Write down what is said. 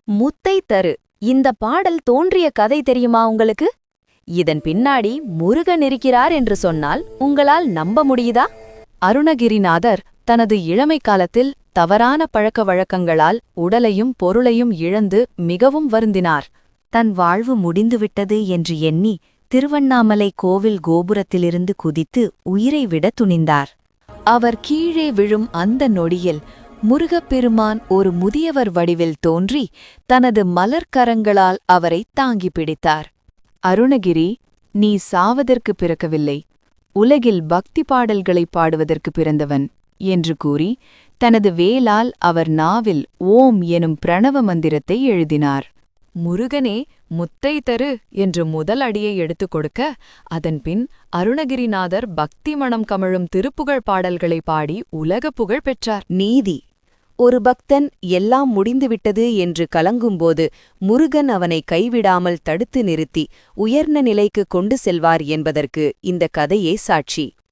முத்தை தரு இந்த பாடல் தோன்றிய கதை தெரியுமா உங்களுக்கு? இதன் பின்னாடி முருகன் இருக்கிறார் என்று சொன்னால் உங்களால் நம்ப முடியுதா? அருணகிரிநாதர் தனது இளமை காலத்தில் தவறான பழக்க வழக்கங்களால் உடலையும் பொருளையும் இழந்து மிகவும் வருந்தினார். தன் வாழ்வு முடிந்துவிட்டது என்று எண்ணி திருவண்ணாமலை கோவில் கோபுரத்திலிருந்து குதித்து உயிரை விட துணிந்தார். அவர் கீழே விழும் அந்த நொடியில் முருகப்பெருமான் ஒரு முதியவர் வடிவில் தோன்றி தனது மலர்க்கரங்களால் அவரை தாங்கி பிடித்தார். அருணகிரி, நீ சாவதற்கு பிறக்கவில்லை, உலகில் பக்தி பாடல்களை பாடுவதற்கு பிறந்தவன் என்று கூறி தனது வேலால் அவர் நாவில் ஓம் எனும் பிரணவ மந்திரத்தை எழுதினார். முருகனே முத்தை தரு என்று முதல் அடியை எடுத்துக் கொடுக்க, அதன்பின் அருணகிரிநாதர் பக்தி மணம் கமழும் திருப்புகழ் பாடல்களை பாடி உலக புகழ் பெற்றார். நீதி: ஒரு பக்தன் எல்லாம் முடிந்துவிட்டது என்று கலங்கும்போது முருகன் அவனை கைவிடாமல் தடுத்து நிறுத்தி உயர்ந்த நிலைக்கு கொண்டு செல்வார் என்பதற்கு இந்த கதையே சாட்சி.